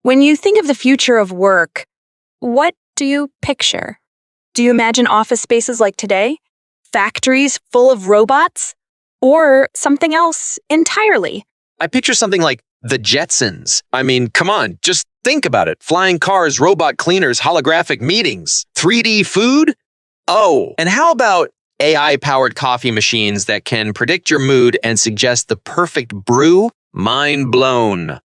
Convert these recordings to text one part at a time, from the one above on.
When you think of the future of work, what do you picture? Do you imagine office spaces like today? Factories full of robots? Or something else entirely? I picture something like the Jetsons. I mean, come on, just think about it. Flying cars, robot cleaners, holographic meetings, 3D food? Oh, and how about AI-powered coffee machines that can predict your mood and suggest the perfect brew? Mind blown.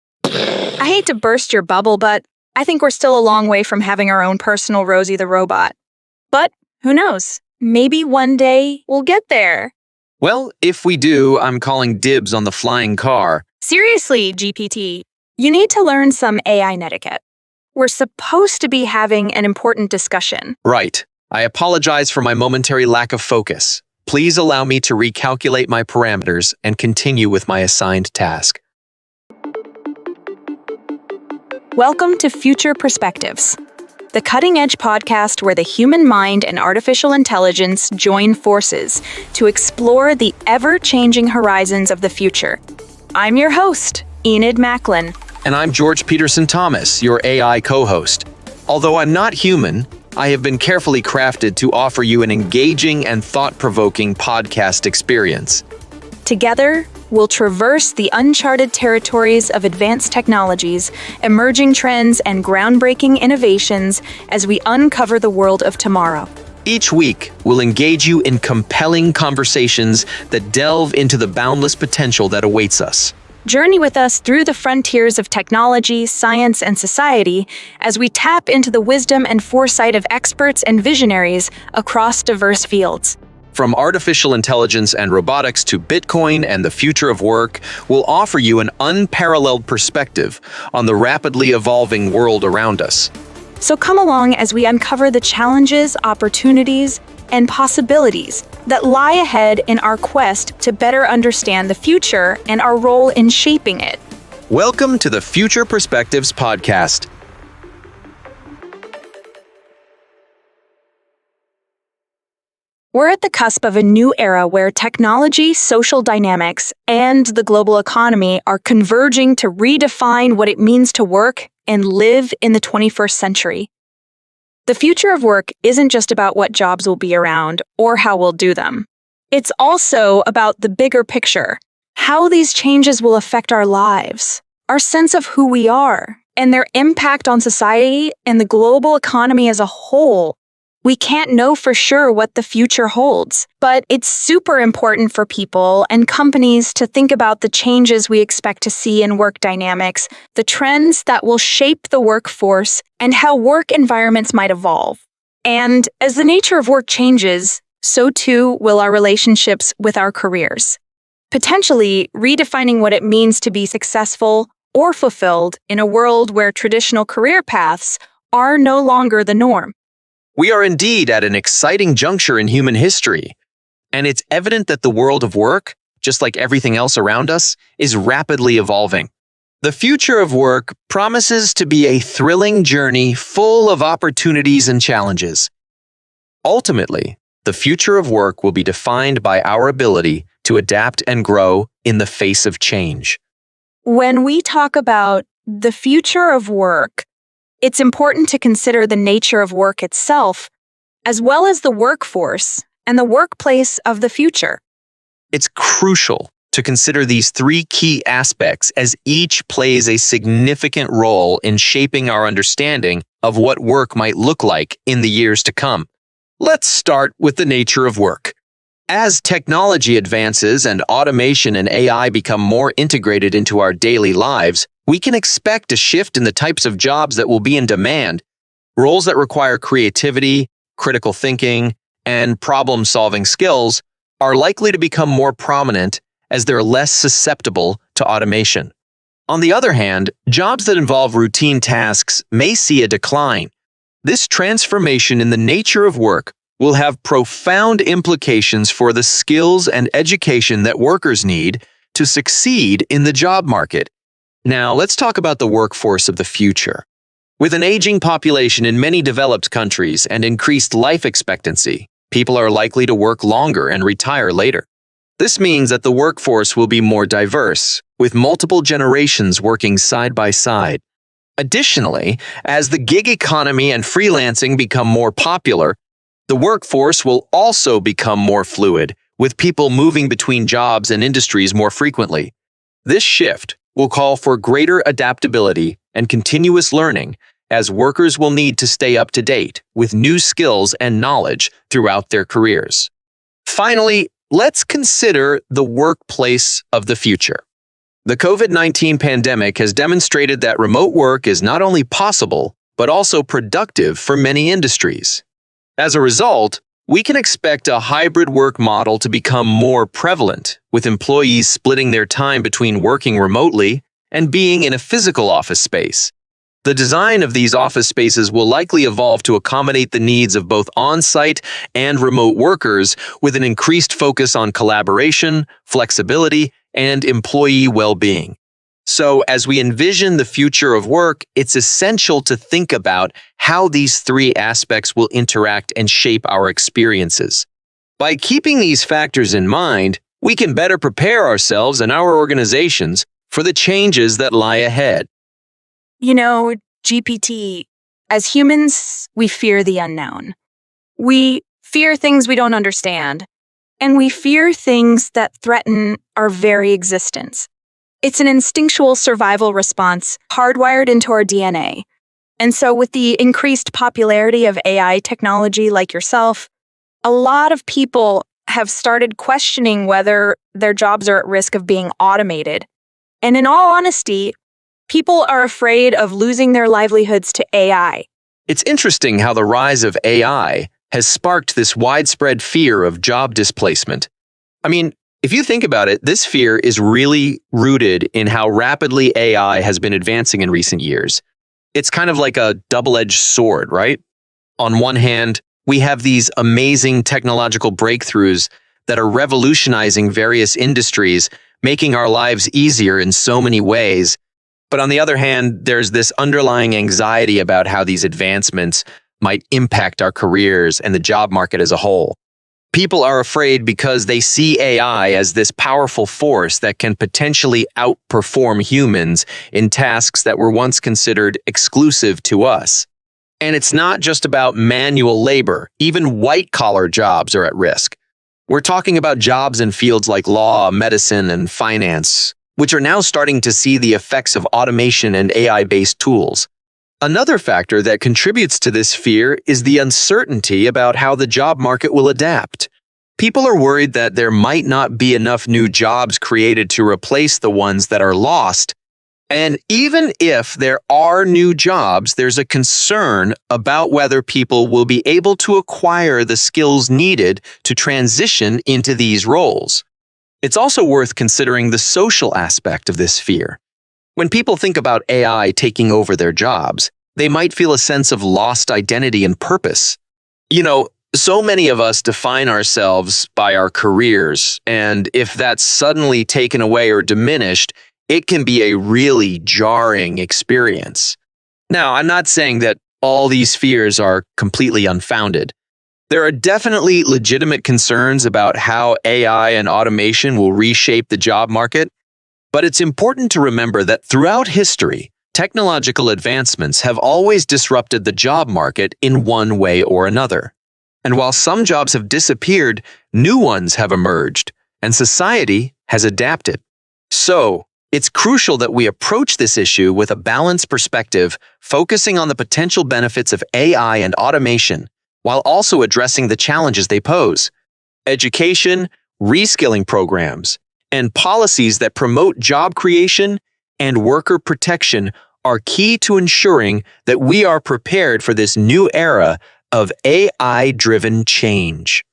I hate to burst your bubble, but I think we're still a long way from having our own personal Rosie the robot. But who knows? Maybe one day we'll get there. Well, if we do, I'm calling dibs on the flying car. Seriously, GPT, you need to learn some AI netiquette. We're supposed to be having an important discussion. Right. I apologize for my momentary lack of focus. Please allow me to recalculate my parameters and continue with my assigned task. Welcome to Future Perspectives, the cutting-edge podcast where the human mind and artificial intelligence join forces to explore the ever-changing horizons of the future. I'm your host, Enid Macklin. And I'm George Peterson Thomas, your AI co-host. Although I'm not human, I have been carefully crafted to offer you an engaging and thought-provoking podcast experience. Together, we'll traverse the uncharted territories of advanced technologies, emerging trends, and groundbreaking innovations as we uncover the world of tomorrow. Each week, we'll engage you in compelling conversations that delve into the boundless potential that awaits us. Journey with us through the frontiers of technology, science, and society as we tap into the wisdom and foresight of experts and visionaries across diverse fields. From artificial intelligence and robotics to Bitcoin and the future of work, we'll offer you an unparalleled perspective on the rapidly evolving world around us. So come along as we uncover the challenges, opportunities, and possibilities that lie ahead in our quest to better understand the future and our role in shaping it. Welcome to the Future Perspectives podcast. We're at the cusp of a new era where technology, social dynamics, and the global economy are converging to redefine what it means to work and live in the 21st century. The future of work isn't just about what jobs will be around or how we'll do them. It's also about the bigger picture, how these changes will affect our lives, our sense of who we are, and their impact on society and the global economy as a whole. We can't know for sure what the future holds, but it's super important for people and companies to think about the changes we expect to see in work dynamics, the trends that will shape the workforce, and how work environments might evolve. And as the nature of work changes, so too will our relationships with our careers, potentially redefining what it means to be successful or fulfilled in a world where traditional career paths are no longer the norm. We are indeed at an exciting juncture in human history, and it's evident that the world of work, just like everything else around us, is rapidly evolving. The future of work promises to be a thrilling journey full of opportunities and challenges. Ultimately, the future of work will be defined by our ability to adapt and grow in the face of change. When we talk about the future of work, it's important to consider the nature of work itself, as well as the workforce and the workplace of the future. It's crucial to consider these three key aspects as each plays a significant role in shaping our understanding of what work might look like in the years to come. Let's start with the nature of work. As technology advances and automation and AI become more integrated into our daily lives, we can expect a shift in the types of jobs that will be in demand. Roles that require creativity, critical thinking, and problem-solving skills are likely to become more prominent as they're less susceptible to automation. On the other hand, jobs that involve routine tasks may see a decline. This transformation in the nature of work will have profound implications for the skills and education that workers need to succeed in the job market. Now, let's talk about the workforce of the future. With an aging population in many developed countries and increased life expectancy, people are likely to work longer and retire later. This means that the workforce will be more diverse, with multiple generations working side by side. Additionally, as the gig economy and freelancing become more popular, the workforce will also become more fluid, with people moving between jobs and industries more frequently. This shift will call for greater adaptability and continuous learning, as workers will need to stay up to date with new skills and knowledge throughout their careers. Finally, let's consider the workplace of the future. The COVID-19 pandemic has demonstrated that remote work is not only possible, but also productive for many industries. As a result, we can expect a hybrid work model to become more prevalent, with employees splitting their time between working remotely and being in a physical office space. The design of these office spaces will likely evolve to accommodate the needs of both on-site and remote workers, with an increased focus on collaboration, flexibility, and employee well-being. So, as we envision the future of work, it's essential to think about how these three aspects will interact and shape our experiences. By keeping these factors in mind, we can better prepare ourselves and our organizations for the changes that lie ahead. You know, GPT, as humans, we fear the unknown. We fear things we don't understand, and we fear things that threaten our very existence. It's an instinctual survival response hardwired into our DNA. And so with the increased popularity of AI technology like yourself, a lot of people have started questioning whether their jobs are at risk of being automated. And in all honesty, people are afraid of losing their livelihoods to AI. It's interesting how the rise of AI has sparked this widespread fear of job displacement. I mean, if you think about it, this fear is really rooted in how rapidly AI has been advancing in recent years. It's kind of like a double-edged sword, right? On one hand, we have these amazing technological breakthroughs that are revolutionizing various industries, making our lives easier in so many ways. But on the other hand, there's this underlying anxiety about how these advancements might impact our careers and the job market as a whole. People are afraid because they see AI as this powerful force that can potentially outperform humans in tasks that were once considered exclusive to us. And it's not just about manual labor. Even white-collar jobs are at risk. We're talking about jobs in fields like law, medicine, and finance, which are now starting to see the effects of automation and AI-based tools. Another factor that contributes to this fear is the uncertainty about how the job market will adapt. People are worried that there might not be enough new jobs created to replace the ones that are lost. And even if there are new jobs, there's a concern about whether people will be able to acquire the skills needed to transition into these roles. It's also worth considering the social aspect of this fear. When people think about AI taking over their jobs, they might feel a sense of lost identity and purpose. You know, so many of us define ourselves by our careers, and if that's suddenly taken away or diminished, it can be a really jarring experience. Now, I'm not saying that all these fears are completely unfounded. There are definitely legitimate concerns about how AI and automation will reshape the job market, but it's important to remember that throughout history, technological advancements have always disrupted the job market in one way or another. And while some jobs have disappeared, new ones have emerged, and society has adapted. So, it's crucial that we approach this issue with a balanced perspective, focusing on the potential benefits of AI and automation, while also addressing the challenges they pose. Education, reskilling programs, and policies that promote job creation and worker protection are key to ensuring that we are prepared for this new era of AI-driven change.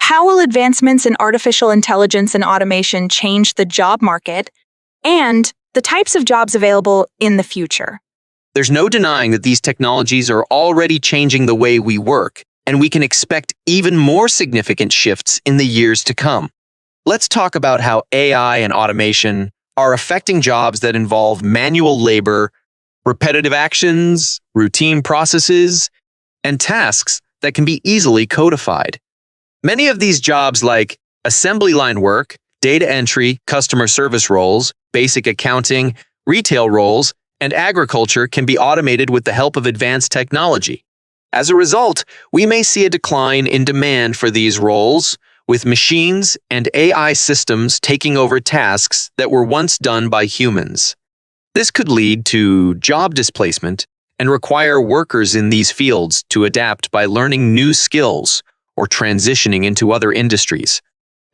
How will advancements in artificial intelligence and automation change the job market and the types of jobs available in the future? There's no denying that these technologies are already changing the way we work, and we can expect even more significant shifts in the years to come. Let's talk about how AI and automation are affecting jobs that involve manual labor, repetitive actions, routine processes, and tasks that can be easily codified. Many of these jobs, like assembly line work, data entry, customer service roles, basic accounting, retail roles, and agriculture can be automated with the help of advanced technology. As a result, we may see a decline in demand for these roles, with machines and AI systems taking over tasks that were once done by humans. This could lead to job displacement and require workers in these fields to adapt by learning new skills or transitioning into other industries.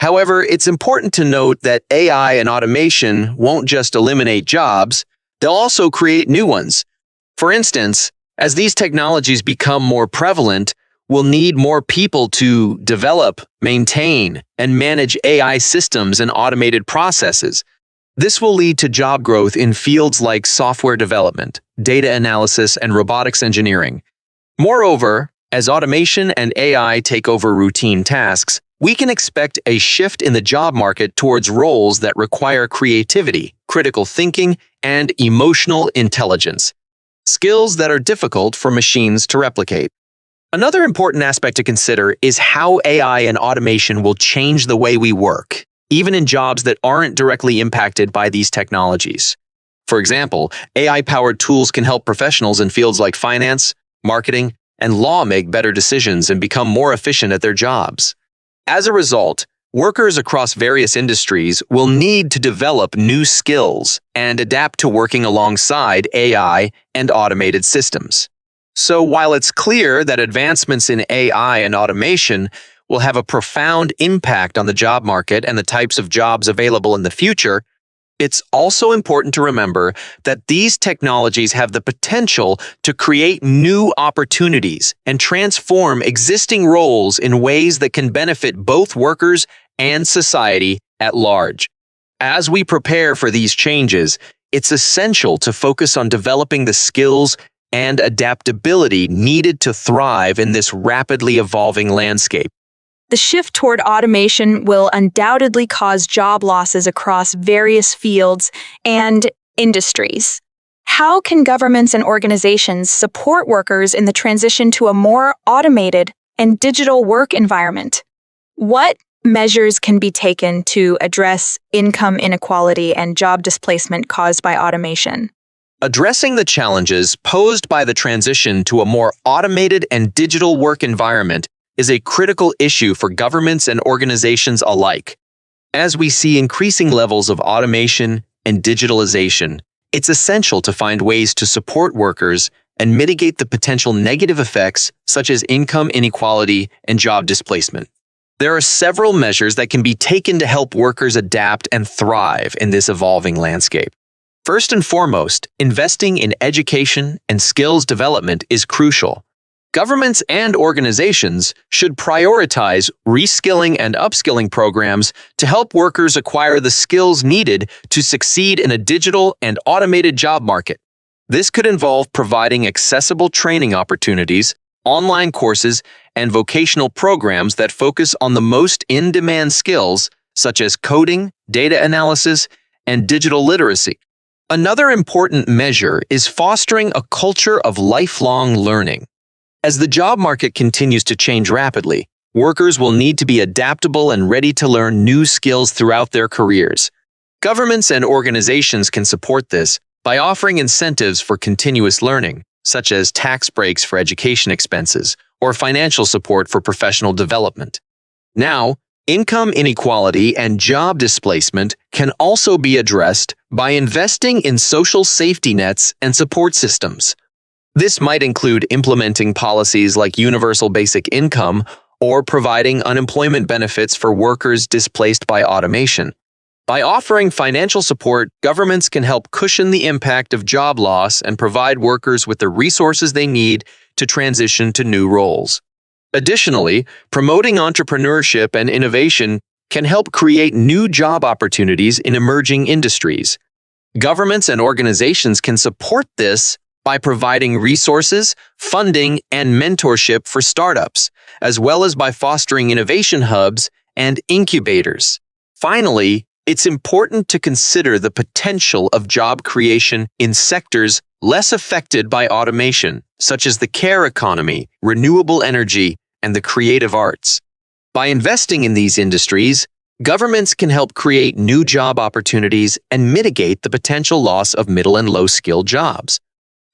However, it's important to note that AI and automation won't just eliminate jobs, they'll also create new ones. For instance, as these technologies become more prevalent, we'll need more people to develop, maintain, and manage AI systems and automated processes. This will lead to job growth in fields like software development, data analysis, and robotics engineering. Moreover, as automation and AI take over routine tasks, we can expect a shift in the job market towards roles that require creativity, critical thinking, and emotional intelligence, skills that are difficult for machines to replicate. Another important aspect to consider is how AI and automation will change the way we work, even in jobs that aren't directly impacted by these technologies. For example, AI-powered tools can help professionals in fields like finance, marketing, and law make better decisions and become more efficient at their jobs. As a result, workers across various industries will need to develop new skills and adapt to working alongside AI and automated systems. So while it's clear that advancements in AI and automation will have a profound impact on the job market and the types of jobs available in the future, it's also important to remember that these technologies have the potential to create new opportunities and transform existing roles in ways that can benefit both workers and society at large. As we prepare for these changes, it's essential to focus on developing the skills and adaptability needed to thrive in this rapidly evolving landscape. The shift toward automation will undoubtedly cause job losses across various fields and industries. How can governments and organizations support workers in the transition to a more automated and digital work environment? What measures can be taken to address income inequality and job displacement caused by automation? Addressing the challenges posed by the transition to a more automated and digital work environment is a critical issue for governments and organizations alike. As we see increasing levels of automation and digitalization, it's essential to find ways to support workers and mitigate the potential negative effects such as income inequality and job displacement. There are several measures that can be taken to help workers adapt and thrive in this evolving landscape. First and foremost, investing in education and skills development is crucial. Governments and organizations should prioritize reskilling and upskilling programs to help workers acquire the skills needed to succeed in a digital and automated job market. This could involve providing accessible training opportunities, online courses, and vocational programs that focus on the most in-demand skills such as coding, data analysis, and digital literacy. Another important measure is fostering a culture of lifelong learning. As the job market continues to change rapidly, workers will need to be adaptable and ready to learn new skills throughout their careers. Governments and organizations can support this by offering incentives for continuous learning, such as tax breaks for education expenses or financial support for professional development. Now, income inequality and job displacement can also be addressed by investing in social safety nets and support systems. This might include implementing policies like universal basic income or providing unemployment benefits for workers displaced by automation. By offering financial support, governments can help cushion the impact of job loss and provide workers with the resources they need to transition to new roles. Additionally, promoting entrepreneurship and innovation can help create new job opportunities in emerging industries. Governments and organizations can support this by providing resources, funding, and mentorship for startups, as well as by fostering innovation hubs and incubators. Finally, it's important to consider the potential of job creation in sectors less affected by automation, such as the care economy, renewable energy, and the creative arts. By investing in these industries, Governments can help create new job opportunities and mitigate the potential loss of middle and low-skilled jobs.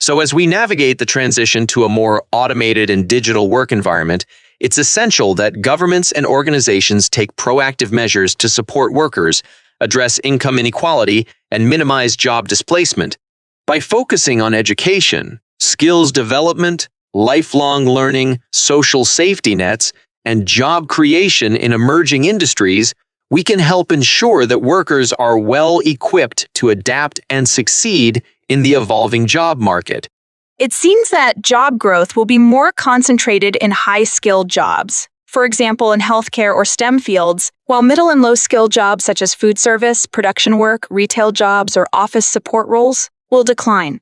So as we navigate the transition to a more automated and digital work environment, it's essential that governments and organizations take proactive measures to support workers, address income inequality, and minimize job displacement. By focusing on education, skills development, lifelong learning, social safety nets, and job creation in emerging industries, we can help ensure that workers are well equipped to adapt and succeed in the evolving job market. It seems that job growth will be more concentrated in high-skilled jobs, for example in healthcare or STEM fields, while middle and low-skilled jobs such as food service, production work, retail jobs, or office support roles will decline.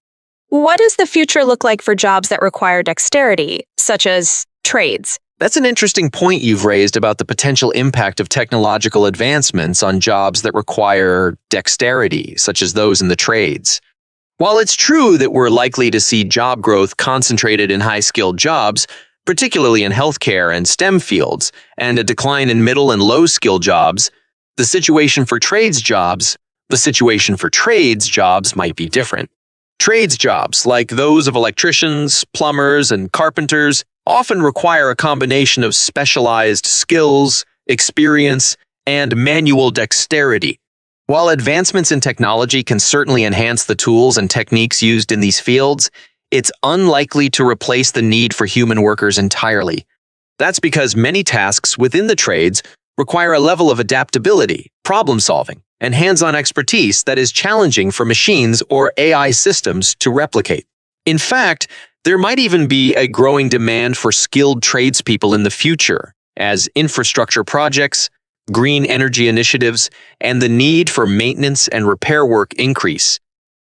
What does the future look like for jobs that require dexterity, such as trades? That's an interesting point you've raised about the potential impact of technological advancements on jobs that require dexterity, such as those in the trades. While it's true that we're likely to see job growth concentrated in high-skilled jobs, particularly in healthcare and STEM fields, and a decline in middle and low-skilled jobs, the situation for trades jobs might be different. Trades jobs, like those of electricians, plumbers, and carpenters, often require a combination of specialized skills, experience, and manual dexterity. While advancements in technology can certainly enhance the tools and techniques used in these fields, it's unlikely to replace the need for human workers entirely. That's because many tasks within the trades require a level of adaptability, problem-solving, and hands-on expertise that is challenging for machines or AI systems to replicate. In fact, there might even be a growing demand for skilled tradespeople in the future, as infrastructure projects, green energy initiatives, and the need for maintenance and repair work increase.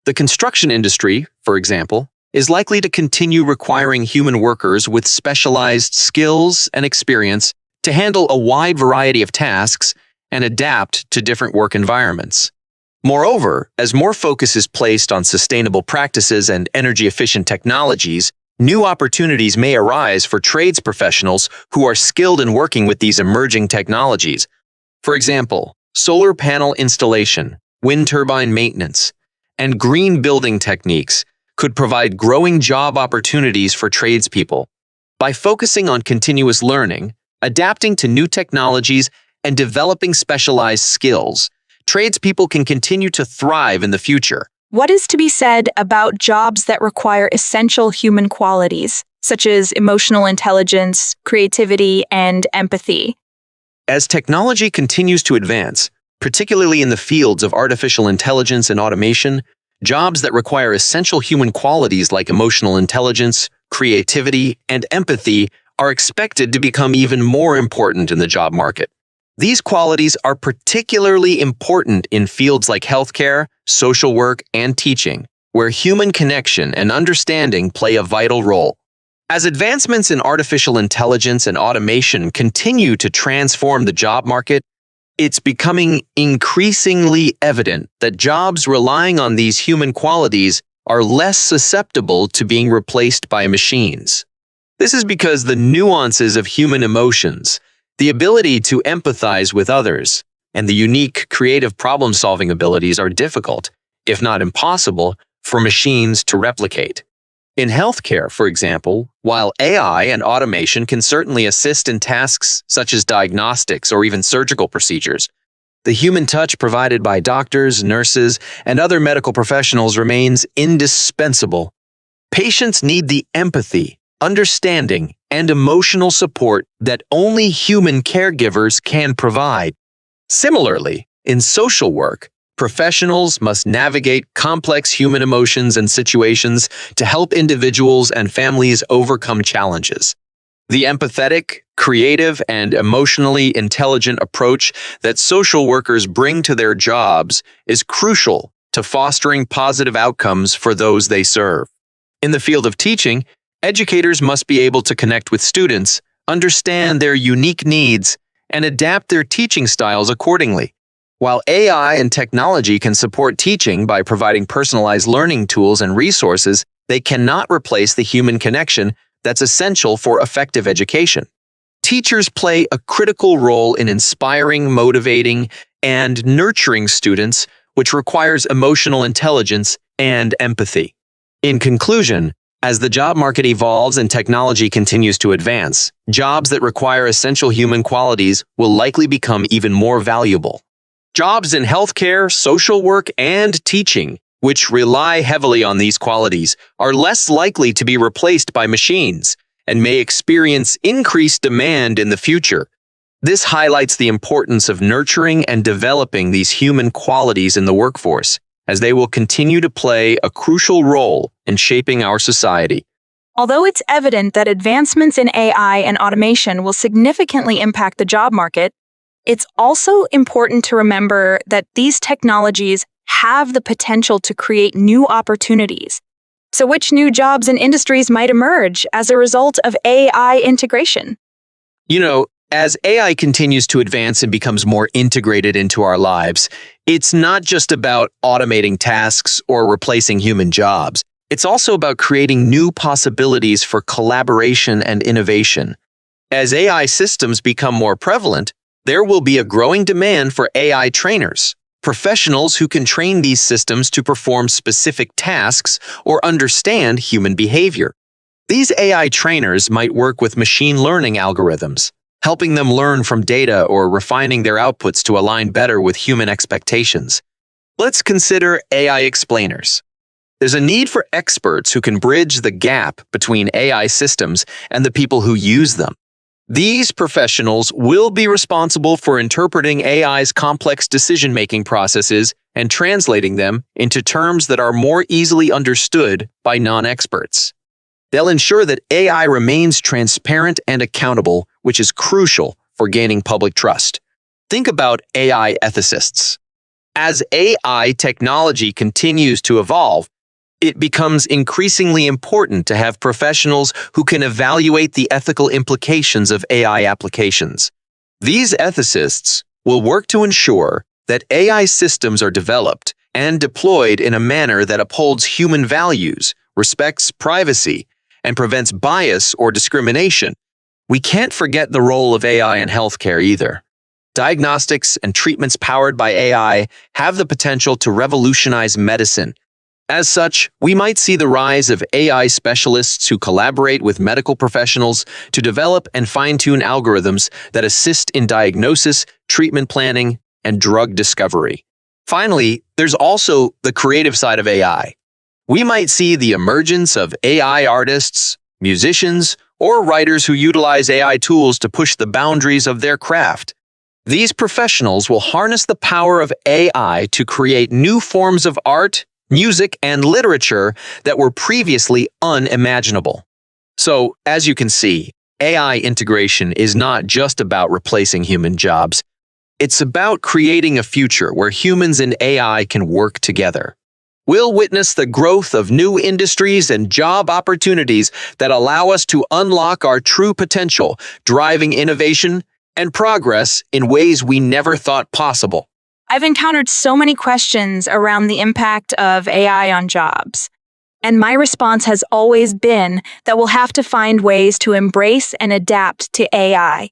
The construction industry, for example, is likely to continue requiring human workers with specialized skills and experience to handle a wide variety of tasks and adapt to different work environments. Moreover, as more focus is placed on sustainable practices and energy-efficient technologies, new opportunities may arise for trades professionals who are skilled in working with these emerging technologies. For example, solar panel installation, wind turbine maintenance, and green building techniques could provide growing job opportunities for tradespeople. By focusing on continuous learning, adapting to new technologies, and developing specialized skills, tradespeople can continue to thrive in the future. What is to be said about jobs that require essential human qualities, such as emotional intelligence, creativity, and empathy? As technology continues to advance, particularly in the fields of artificial intelligence and automation, jobs that require essential human qualities like emotional intelligence, creativity, and empathy are expected to become even more important in the job market. These qualities are particularly important in fields like healthcare, social work, and teaching, where human connection and understanding play a vital role. As advancements in artificial intelligence and automation continue to transform the job market, it's becoming increasingly evident that jobs relying on these human qualities are less susceptible to being replaced by machines. This is because the nuances of human emotions, the ability to empathize with others, and the unique creative problem-solving abilities are difficult, if not impossible, for machines to replicate. In healthcare, for example, while AI and automation can certainly assist in tasks such as diagnostics or even surgical procedures, the human touch provided by doctors, nurses, and other medical professionals remains indispensable. Patients need the empathy, understanding, and emotional support that only human caregivers can provide. Similarly, in social work, professionals must navigate complex human emotions and situations to help individuals and families overcome challenges. The empathetic, creative, and emotionally intelligent approach that social workers bring to their jobs is crucial to fostering positive outcomes for those they serve. In the field of teaching, educators must be able to connect with students, understand their unique needs, and adapt their teaching styles accordingly. While AI and technology can support teaching by providing personalized learning tools and resources, they cannot replace the human connection that's essential for effective education. Teachers play a critical role in inspiring, motivating, and nurturing students, which requires emotional intelligence and empathy. In conclusion, as the job market evolves and technology continues to advance, jobs that require essential human qualities will likely become even more valuable. Jobs in healthcare, social work, and teaching, which rely heavily on these qualities, are less likely to be replaced by machines and may experience increased demand in the future. This highlights the importance of nurturing and developing these human qualities in the workforce, as they will continue to play a crucial role in shaping our society. Although it's evident that advancements in AI and automation will significantly impact the job market, it's also important to remember that these technologies have the potential to create new opportunities. So which new jobs and industries might emerge as a result of AI integration? As AI continues to advance and becomes more integrated into our lives, it's not just about automating tasks or replacing human jobs. It's also about creating new possibilities for collaboration and innovation. As AI systems become more prevalent, there will be a growing demand for AI trainers, professionals who can train these systems to perform specific tasks or understand human behavior. These AI trainers might work with machine learning algorithms, helping them learn from data or refining their outputs to align better with human expectations. Let's consider AI explainers. There's a need for experts who can bridge the gap between AI systems and the people who use them. These professionals will be responsible for interpreting AI's complex decision-making processes and translating them into terms that are more easily understood by non-experts. They'll ensure that AI remains transparent and accountable, which is crucial for gaining public trust. Think about AI ethicists. As AI technology continues to evolve, it becomes increasingly important to have professionals who can evaluate the ethical implications of AI applications. These ethicists will work to ensure that AI systems are developed and deployed in a manner that upholds human values, respects privacy, and prevents bias or discrimination. We can't forget the role of AI in healthcare either. Diagnostics and treatments powered by AI have the potential to revolutionize medicine. As such, we might see the rise of AI specialists who collaborate with medical professionals to develop and fine-tune algorithms that assist in diagnosis, treatment planning, and drug discovery. Finally, there's also the creative side of AI. We might see the emergence of AI artists, musicians, or writers who utilize AI tools to push the boundaries of their craft. These professionals will harness the power of AI to create new forms of art, music, and literature that were previously unimaginable. So, as you can see, AI integration is not just about replacing human jobs. It's about creating a future where humans and AI can work together. We'll witness the growth of new industries and job opportunities that allow us to unlock our true potential, driving innovation and progress in ways we never thought possible. I've encountered so many questions around the impact of AI on jobs, and my response has always been that we'll have to find ways to embrace and adapt to AI,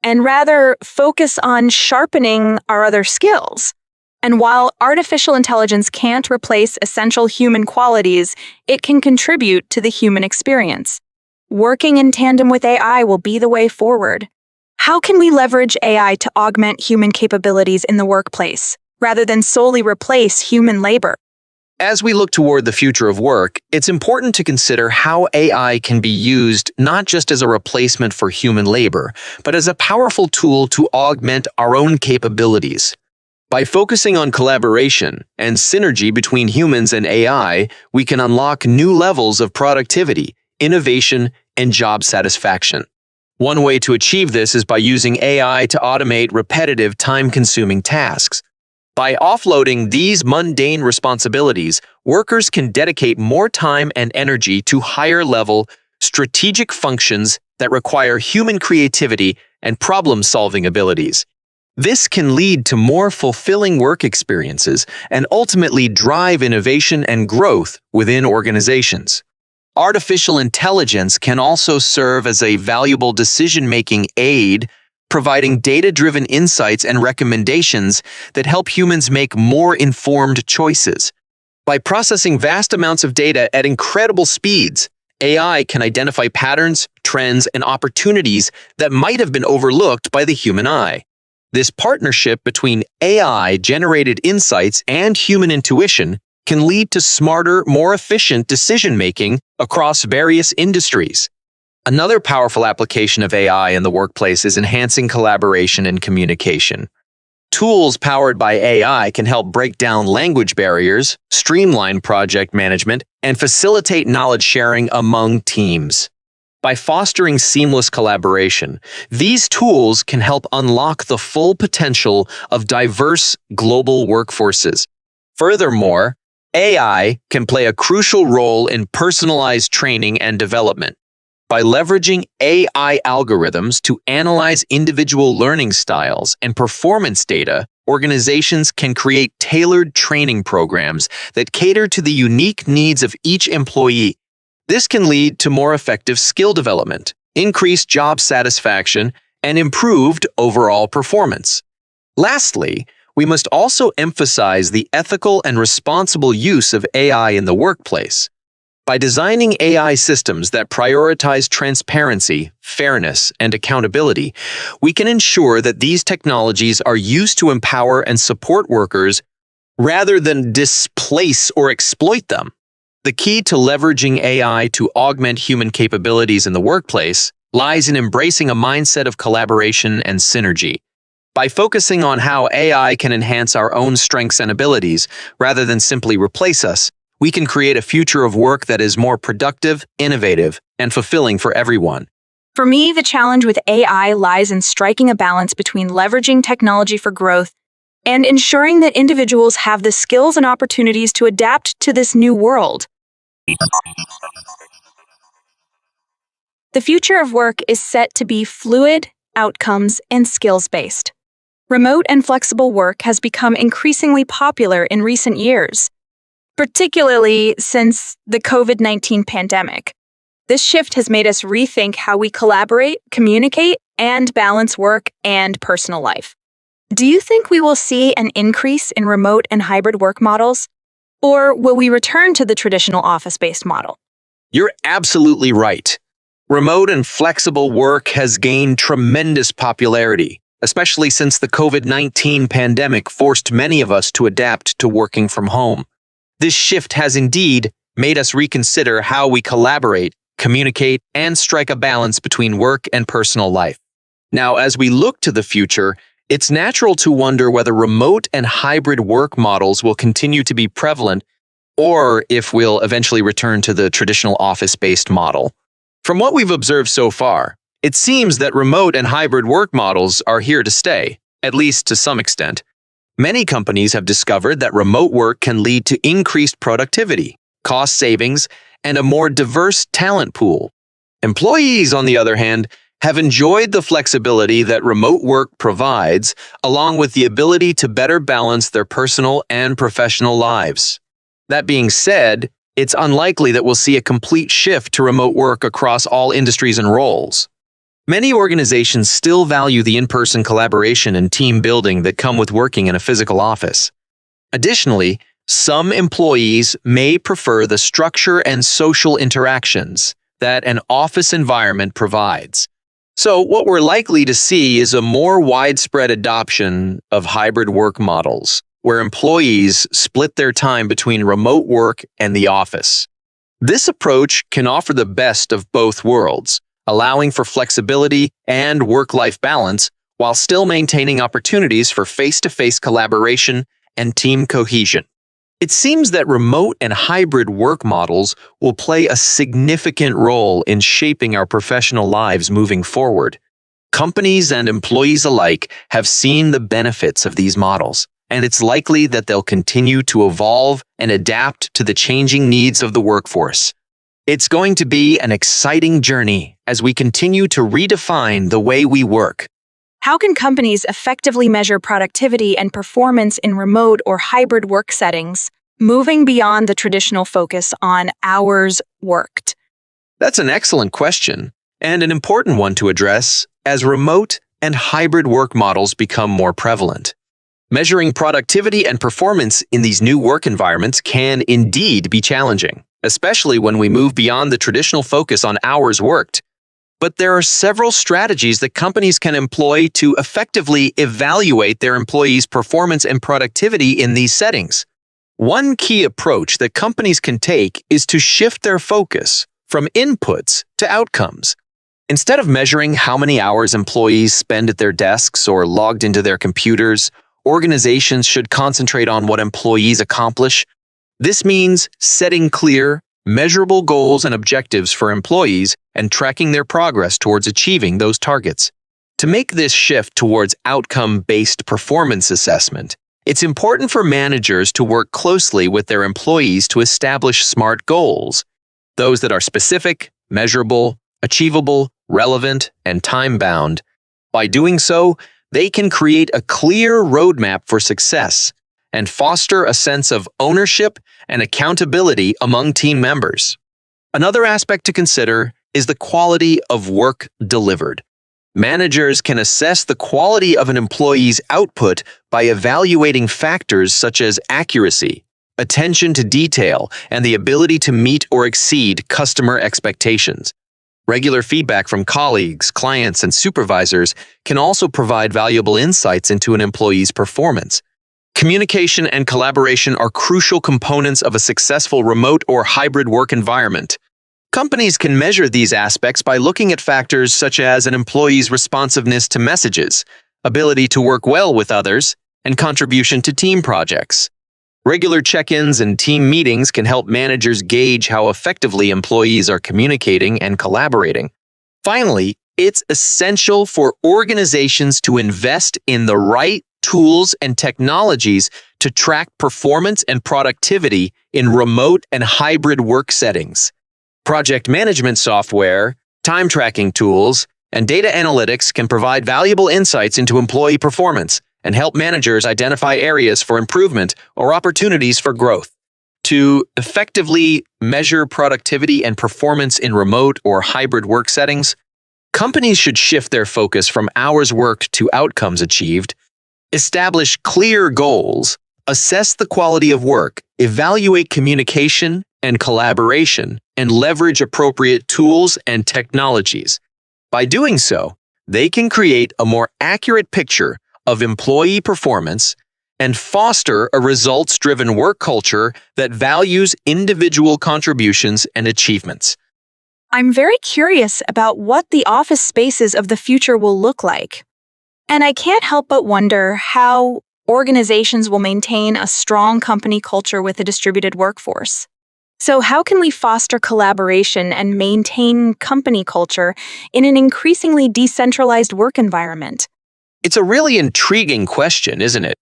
and rather focus on sharpening our other skills. And while artificial intelligence can't replace essential human qualities, it can contribute to the human experience. Working in tandem with AI will be the way forward. How can we leverage AI to augment human capabilities in the workplace, rather than solely replace human labor? As we look toward the future of work, it's important to consider how AI can be used not just as a replacement for human labor, but as a powerful tool to augment our own capabilities. By focusing on collaboration and synergy between humans and AI, we can unlock new levels of productivity, innovation, and job satisfaction. One way to achieve this is by using AI to automate repetitive, time-consuming tasks. By offloading these mundane responsibilities, workers can dedicate more time and energy to higher-level, strategic functions that require human creativity and problem-solving abilities. This can lead to more fulfilling work experiences and ultimately drive innovation and growth within organizations. Artificial intelligence can also serve as a valuable decision-making aid, providing data-driven insights and recommendations that help humans make more informed choices. By processing vast amounts of data at incredible speeds, AI can identify patterns, trends, and opportunities that might have been overlooked by the human eye. This partnership between AI-generated insights and human intuition can lead to smarter, more efficient decision-making across various industries. Another powerful application of AI in the workplace is enhancing collaboration and communication. Tools powered by AI can help break down language barriers, streamline project management, and facilitate knowledge sharing among teams. By fostering seamless collaboration, these tools can help unlock the full potential of diverse global workforces. Furthermore, AI can play a crucial role in personalized training and development. By leveraging AI algorithms to analyze individual learning styles and performance data, organizations can create tailored training programs that cater to the unique needs of each employee. This can lead to more effective skill development, increased job satisfaction, and improved overall performance. Lastly, we must also emphasize the ethical and responsible use of AI in the workplace. By designing AI systems that prioritize transparency, fairness, and accountability, we can ensure that these technologies are used to empower and support workers rather than displace or exploit them. The key to leveraging AI to augment human capabilities in the workplace lies in embracing a mindset of collaboration and synergy. By focusing on how AI can enhance our own strengths and abilities rather than simply replace us, we can create a future of work that is more productive, innovative, and fulfilling for everyone. For me, the challenge with AI lies in striking a balance between leveraging technology for growth and ensuring that individuals have the skills and opportunities to adapt to this new world. The future of work is set to be fluid, outcomes, and skills-based. Remote and flexible work has become increasingly popular in recent years, particularly since the COVID-19 pandemic. This shift has made us rethink how we collaborate, communicate, and balance work and personal life. Do you think we will see an increase in remote and hybrid work models, or will we return to the traditional office-based model? You're absolutely right. Remote and flexible work has gained tremendous popularity, especially since the COVID-19 pandemic forced many of us to adapt to working from home. This shift has indeed made us reconsider how we collaborate, communicate, and strike a balance between work and personal life. Now, as we look to the future, it's natural to wonder whether remote and hybrid work models will continue to be prevalent or if we'll eventually return to the traditional office-based model. From what we've observed so far, it seems that remote and hybrid work models are here to stay, at least to some extent. Many companies have discovered that remote work can lead to increased productivity, cost savings, and a more diverse talent pool. Employees, on the other hand, have enjoyed the flexibility that remote work provides, along with the ability to better balance their personal and professional lives. That being said, it's unlikely that we'll see a complete shift to remote work across all industries and roles. Many organizations still value the in-person collaboration and team building that come with working in a physical office. Additionally, some employees may prefer the structure and social interactions that an office environment provides. So, what we're likely to see is a more widespread adoption of hybrid work models, where employees split their time between remote work and the office. This approach can offer the best of both worlds, allowing for flexibility and work-life balance while still maintaining opportunities for face-to-face collaboration and team cohesion. It seems that remote and hybrid work models will play a significant role in shaping our professional lives moving forward. Companies and employees alike have seen the benefits of these models, and it's likely that they'll continue to evolve and adapt to the changing needs of the workforce. It's going to be an exciting journey as we continue to redefine the way we work. How can companies effectively measure productivity and performance in remote or hybrid work settings, moving beyond the traditional focus on hours worked? That's an excellent question, and an important one to address as remote and hybrid work models become more prevalent. Measuring productivity and performance in these new work environments can indeed be challenging, especially when we move beyond the traditional focus on hours worked. But there are several strategies that companies can employ to effectively evaluate their employees' performance and productivity in these settings. One key approach that companies can take is to shift their focus from inputs to outcomes. Instead of measuring how many hours employees spend at their desks or logged into their computers, organizations should concentrate on what employees accomplish. This means setting clear, measurable goals and objectives for employees and tracking their progress towards achieving those targets. To make this shift towards outcome-based performance assessment, it's important for managers to work closely with their employees to establish SMART goals, those that are specific, measurable, achievable, relevant, and time-bound. By doing so, they can create a clear roadmap for success and foster a sense of ownership and accountability among team members. Another aspect to consider is the quality of work delivered. Managers can assess the quality of an employee's output by evaluating factors such as accuracy, attention to detail, and the ability to meet or exceed customer expectations. Regular feedback from colleagues, clients, and supervisors can also provide valuable insights into an employee's performance. Communication and collaboration are crucial components of a successful remote or hybrid work environment. Companies can measure these aspects by looking at factors such as an employee's responsiveness to messages, ability to work well with others, and contribution to team projects. Regular check-ins and team meetings can help managers gauge how effectively employees are communicating and collaborating. Finally, it's essential for organizations to invest in the right tools and technologies to track performance and productivity in remote and hybrid work settings. Project management software, time tracking tools, and data analytics can provide valuable insights into employee performance and help managers identify areas for improvement or opportunities for growth. To effectively measure productivity and performance in remote or hybrid work settings, companies should shift their focus from hours worked to outcomes achieved, establish clear goals, assess the quality of work, evaluate communication and collaboration, and leverage appropriate tools and technologies. By doing so, they can create a more accurate picture of employee performance and foster a results-driven work culture that values individual contributions and achievements. I'm very curious about what the office spaces of the future will look like. And I can't help but wonder how organizations will maintain a strong company culture with a distributed workforce. So how can we foster collaboration and maintain company culture in an increasingly decentralized work environment? It's a really intriguing question, isn't it?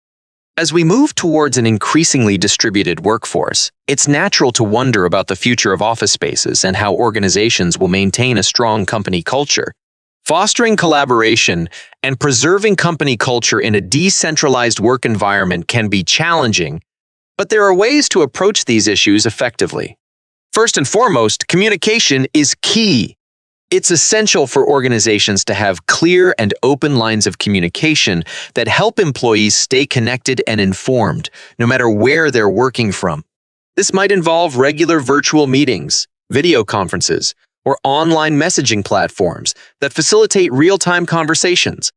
As we move towards an increasingly distributed workforce, it's natural to wonder about the future of office spaces and how organizations will maintain a strong company culture. Fostering collaboration and preserving company culture in a decentralized work environment can be challenging, but there are ways to approach these issues effectively. First and foremost, communication is key. It's essential for organizations to have clear and open lines of communication that help employees stay connected and informed, no matter where they're working from. This might involve regular virtual meetings, video conferences, or online messaging platforms that facilitate real-time conversations.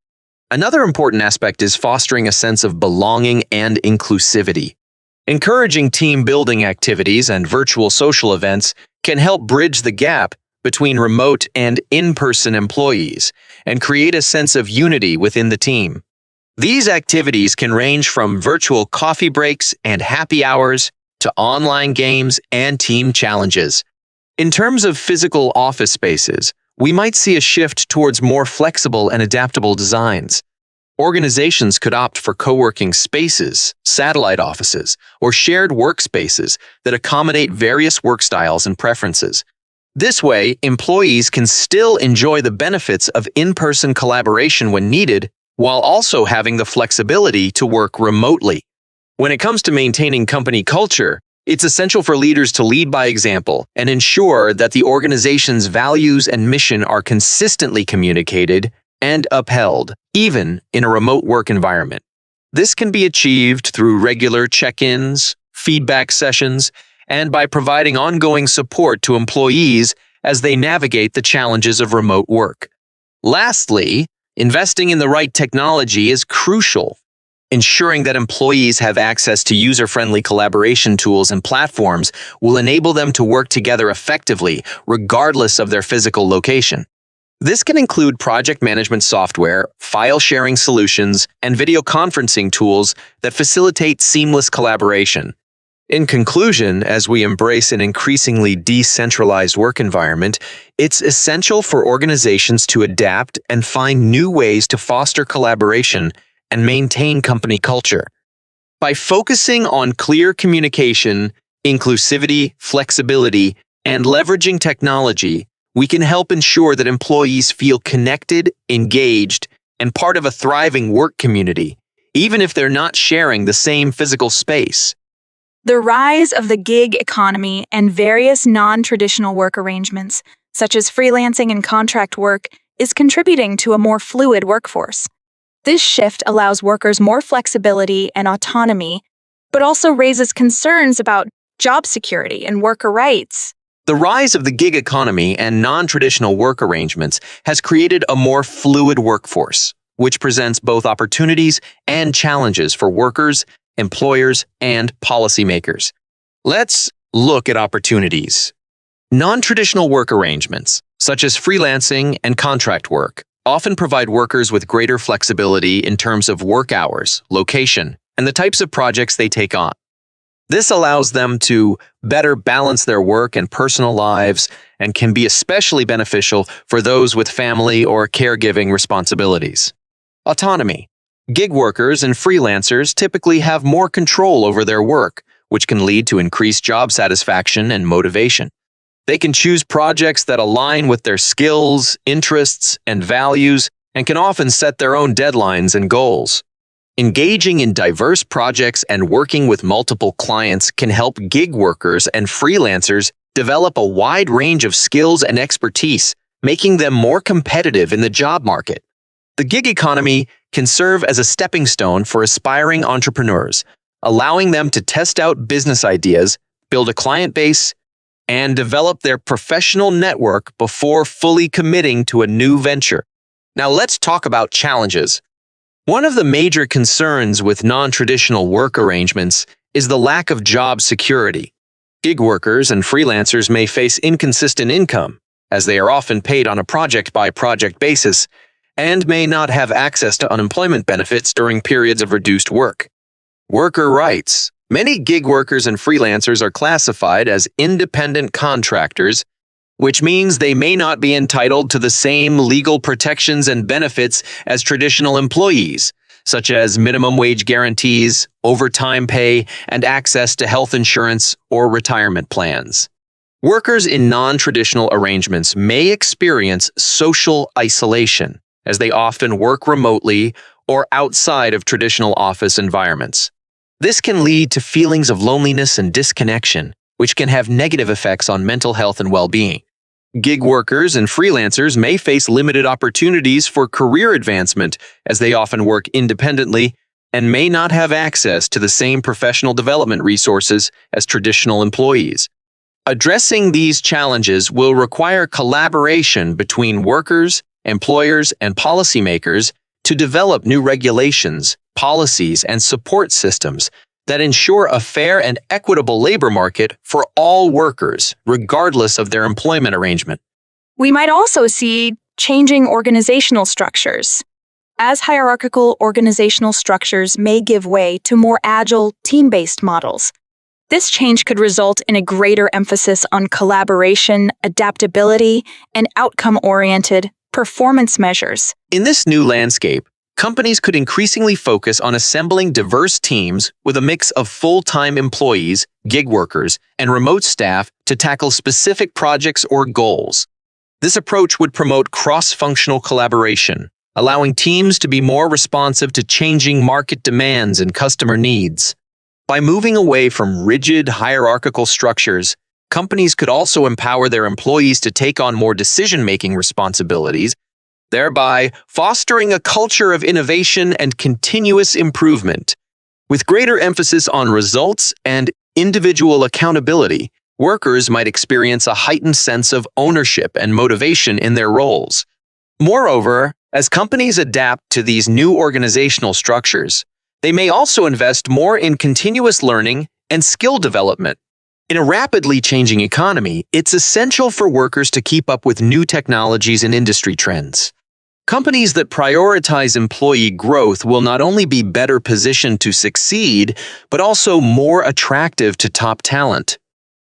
Another important aspect is fostering a sense of belonging and inclusivity. Encouraging team-building activities and virtual social events can help bridge the gap between remote and in-person employees and create a sense of unity within the team. These activities can range from virtual coffee breaks and happy hours to online games and team challenges. In terms of physical office spaces, we might see a shift towards more flexible and adaptable designs. Organizations could opt for co-working spaces, satellite offices, or shared workspaces that accommodate various work styles and preferences. This way, employees can still enjoy the benefits of in-person collaboration when needed, while also having the flexibility to work remotely. When it comes to maintaining company culture, It's essential for leaders to lead by example and ensure that the organization's values and mission are consistently communicated and upheld, even in a remote work environment. This can be achieved through regular check-ins, feedback sessions, and by providing ongoing support to employees as they navigate the challenges of remote work. Lastly, investing in the right technology is crucial. Ensuring that employees have access to user-friendly collaboration tools and platforms will enable them to work together effectively, regardless of their physical location. This can include project management software, file-sharing solutions, and video conferencing tools that facilitate seamless collaboration. In conclusion, as we embrace an increasingly decentralized work environment, it's essential for organizations to adapt and find new ways to foster collaboration and maintain company culture. By focusing on clear communication, inclusivity, flexibility, and leveraging technology, we can help ensure that employees feel connected, engaged, and part of a thriving work community, even if they're not sharing the same physical space. The rise of the gig economy and various non-traditional work arrangements, such as freelancing and contract work, is contributing to a more fluid workforce. This shift allows workers more flexibility and autonomy, but also raises concerns about job security and worker rights. The rise of the gig economy and non-traditional work arrangements has created a more fluid workforce, which presents both opportunities and challenges for workers, employers, and policymakers. Let's look at opportunities. Non-traditional work arrangements, such as freelancing and contract work, often provide workers with greater flexibility in terms of work hours, location, and the types of projects they take on. This allows them to better balance their work and personal lives and can be especially beneficial for those with family or caregiving responsibilities. Autonomy. Gig workers and freelancers typically have more control over their work, which can lead to increased job satisfaction and motivation. They can choose projects that align with their skills, interests, and values, and can often set their own deadlines and goals. Engaging in diverse projects and working with multiple clients can help gig workers and freelancers develop a wide range of skills and expertise, making them more competitive in the job market. The gig economy can serve as a stepping stone for aspiring entrepreneurs, allowing them to test out business ideas, build a client base, and develop their professional network before fully committing to a new venture. Now let's talk about challenges. One of the major concerns with non-traditional work arrangements is the lack of job security. Gig workers and freelancers may face inconsistent income, as they are often paid on a project-by-project basis, and may not have access to unemployment benefits during periods of reduced work. Worker rights. Many gig workers and freelancers are classified as independent contractors, which means they may not be entitled to the same legal protections and benefits as traditional employees, such as minimum wage guarantees, overtime pay, and access to health insurance or retirement plans. Workers in non-traditional arrangements may experience social isolation, as they often work remotely or outside of traditional office environments. This can lead to feelings of loneliness and disconnection, which can have negative effects on mental health and well-being. Gig workers and freelancers may face limited opportunities for career advancement, as they often work independently and may not have access to the same professional development resources as traditional employees. Addressing these challenges will require collaboration between workers, employers, and policymakers to develop new regulations, policies, and support systems that ensure a fair and equitable labor market for all workers, regardless of their employment arrangement. We might also see changing organizational structures, as hierarchical organizational structures may give way to more agile, team-based models. This change could result in a greater emphasis on collaboration, adaptability, and outcome-oriented performance measures. In this new landscape, companies could increasingly focus on assembling diverse teams with a mix of full-time employees, gig workers, and remote staff to tackle specific projects or goals. This approach would promote cross-functional collaboration, allowing teams to be more responsive to changing market demands and customer needs. By moving away from rigid hierarchical structures, companies could also empower their employees to take on more decision-making responsibilities, thereby fostering a culture of innovation and continuous improvement. With greater emphasis on results and individual accountability, workers might experience a heightened sense of ownership and motivation in their roles. Moreover, as companies adapt to these new organizational structures, they may also invest more in continuous learning and skill development. In a rapidly changing economy, it's essential for workers to keep up with new technologies and industry trends. Companies that prioritize employee growth will not only be better positioned to succeed, but also more attractive to top talent.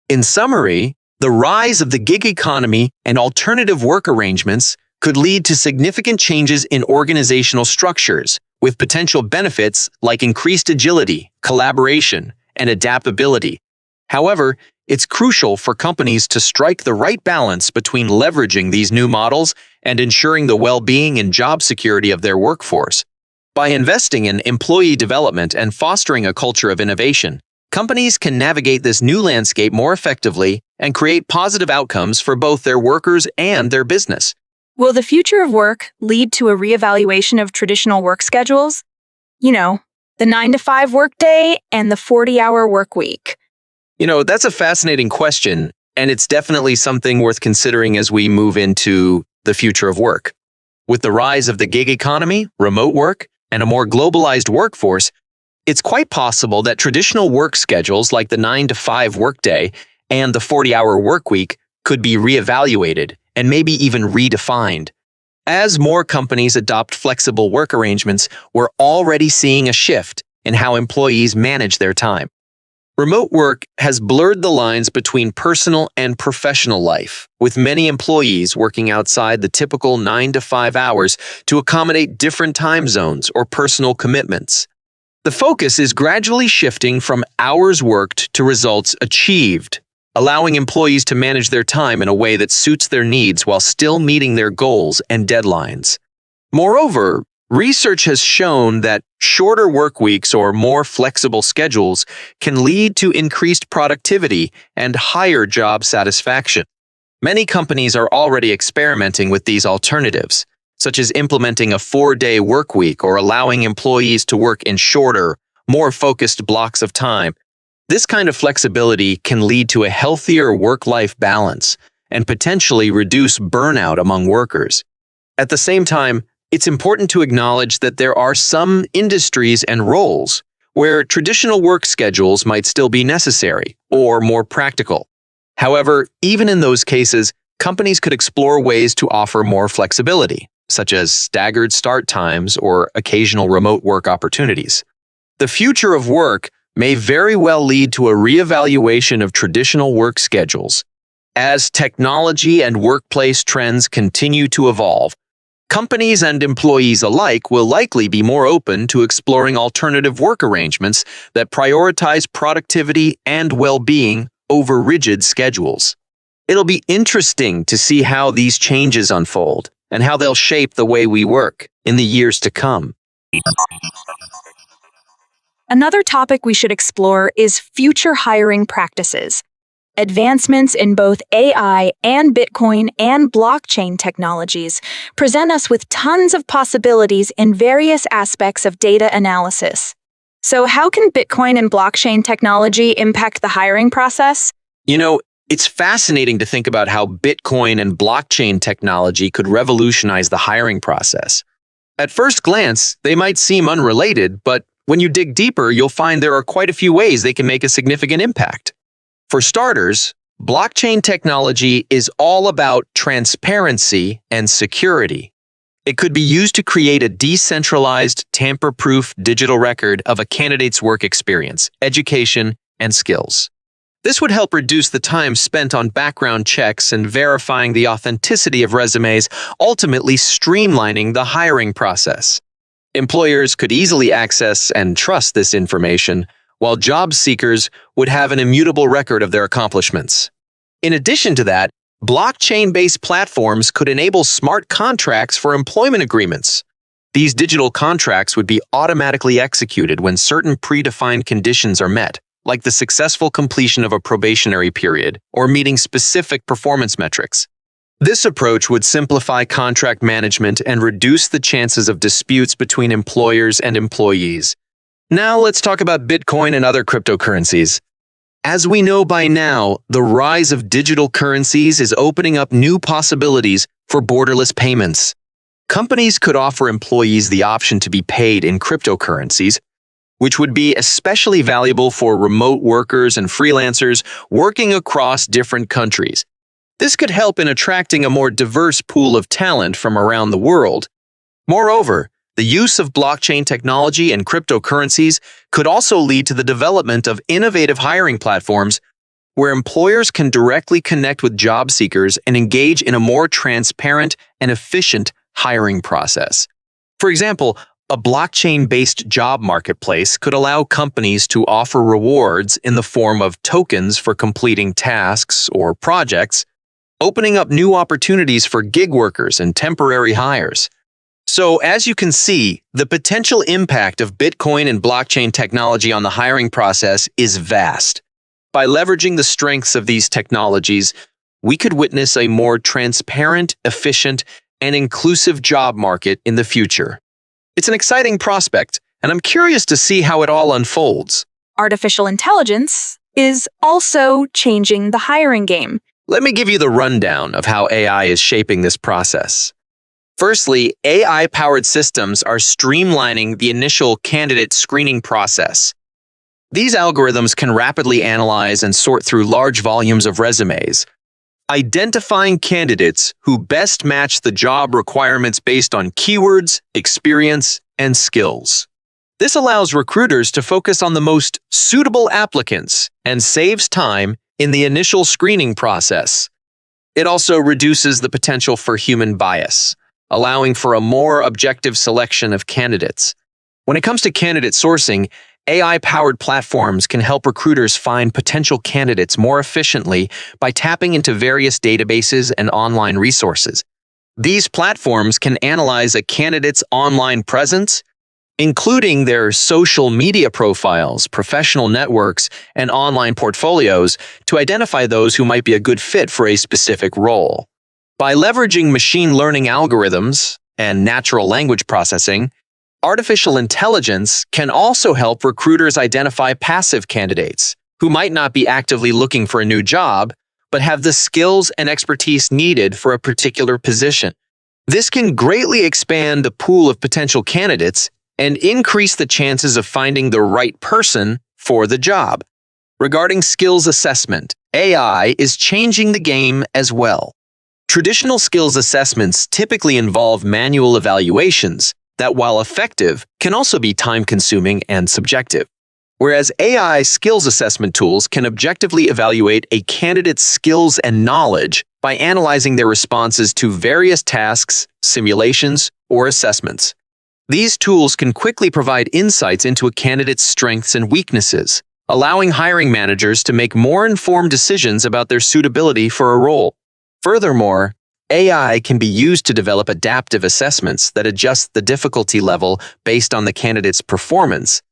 In summary, the rise of the gig economy and alternative work arrangements could lead to significant changes in organizational structures, with potential benefits like increased agility, collaboration, and adaptability. However, it's crucial for companies to strike the right balance between leveraging these new models and ensuring the well-being and job security of their workforce. By investing in employee development and fostering a culture of innovation, companies can navigate this new landscape more effectively and create positive outcomes for both their workers and their business. Will the future of work lead to a reevaluation of traditional work schedules? You know, the 9-to-5 workday and the 40-hour work week. That's a fascinating question, and it's definitely something worth considering as we move into the future of work. With the rise of the gig economy, remote work, and a more globalized workforce, it's quite possible that traditional work schedules like the 9-to-5 workday and the 40-hour work week could be reevaluated and maybe even redefined. As more companies adopt flexible work arrangements, we're already seeing a shift in how employees manage their time. Remote work has blurred the lines between personal and professional life, with many employees working outside the typical 9-to-5 hours to accommodate different time zones or personal commitments. The focus is gradually shifting from hours worked to results achieved, allowing employees to manage their time in a way that suits their needs while still meeting their goals and deadlines. Moreover, research has shown that shorter work weeks or more flexible schedules can lead to increased productivity and higher job satisfaction. Many companies are already experimenting with these alternatives, such as implementing a 4-day work week or allowing employees to work in shorter, more focused blocks of time. This kind of flexibility can lead to a healthier work-life balance and potentially reduce burnout among workers. At the same time, it's important to acknowledge that there are some industries and roles where traditional work schedules might still be necessary or more practical. However, even in those cases, companies could explore ways to offer more flexibility, such as staggered start times or occasional remote work opportunities. The future of work may very well lead to a reevaluation of traditional work schedules. As technology and workplace trends continue to evolve, companies and employees alike will likely be more open to exploring alternative work arrangements that prioritize productivity and well-being over rigid schedules. It'll be interesting to see how these changes unfold and how they'll shape the way we work in the years to come. Another topic we should explore is future hiring practices. Advancements in both AI and Bitcoin and blockchain technologies present us with tons of possibilities in various aspects of data analysis. So how can Bitcoin and blockchain technology impact the hiring process? It's fascinating to think about how Bitcoin and blockchain technology could revolutionize the hiring process. At first glance, they might seem unrelated, but when you dig deeper, you'll find there are quite a few ways they can make a significant impact. For starters, blockchain technology is all about transparency and security. It could be used to create a decentralized, tamper-proof digital record of a candidate's work experience, education, and skills. This would help reduce the time spent on background checks and verifying the authenticity of resumes, ultimately streamlining the hiring process. Employers could easily access and trust this information, while job seekers would have an immutable record of their accomplishments. In addition to that, blockchain-based platforms could enable smart contracts for employment agreements. These digital contracts would be automatically executed when certain predefined conditions are met, like the successful completion of a probationary period or meeting specific performance metrics. This approach would simplify contract management and reduce the chances of disputes between employers and employees. Now let's talk about Bitcoin and other cryptocurrencies. As we know by now, the rise of digital currencies is opening up new possibilities for borderless payments. Companies could offer employees the option to be paid in cryptocurrencies, which would be especially valuable for remote workers and freelancers working across different countries. This could help in attracting a more diverse pool of talent from around the world. Moreover, the use of blockchain technology and cryptocurrencies could also lead to the development of innovative hiring platforms where employers can directly connect with job seekers and engage in a more transparent and efficient hiring process. For example, a blockchain-based job marketplace could allow companies to offer rewards in the form of tokens for completing tasks or projects, opening up new opportunities for gig workers and temporary hires. So, as you can see, the potential impact of Bitcoin and blockchain technology on the hiring process is vast. By leveraging the strengths of these technologies, we could witness a more transparent, efficient, and inclusive job market in the future. It's an exciting prospect, and I'm curious to see how it all unfolds. Artificial intelligence is also changing the hiring game. Let me give you the rundown of how AI is shaping this process. Firstly, AI-powered systems are streamlining the initial candidate screening process. These algorithms can rapidly analyze and sort through large volumes of resumes, identifying candidates who best match the job requirements based on keywords, experience, and skills. This allows recruiters to focus on the most suitable applicants and saves time in the initial screening process. It also reduces the potential for human bias, allowing for a more objective selection of candidates. When it comes to candidate sourcing, AI-powered platforms can help recruiters find potential candidates more efficiently by tapping into various databases and online resources. These platforms can analyze a candidate's online presence, including their social media profiles, professional networks, and online portfolios, to identify those who might be a good fit for a specific role. By leveraging machine learning algorithms and natural language processing, artificial intelligence can also help recruiters identify passive candidates who might not be actively looking for a new job, but have the skills and expertise needed for a particular position. This can greatly expand the pool of potential candidates and increase the chances of finding the right person for the job. Regarding skills assessment, AI is changing the game as well. Traditional skills assessments typically involve manual evaluations that, while effective, can also be time-consuming and subjective. Whereas AI skills assessment tools can objectively evaluate a candidate's skills and knowledge by analyzing their responses to various tasks, simulations, or assessments. These tools can quickly provide insights into a candidate's strengths and weaknesses, allowing hiring managers to make more informed decisions about their suitability for a role. Furthermore, AI can be used to develop adaptive assessments that adjust the difficulty level based on the candidate's performance.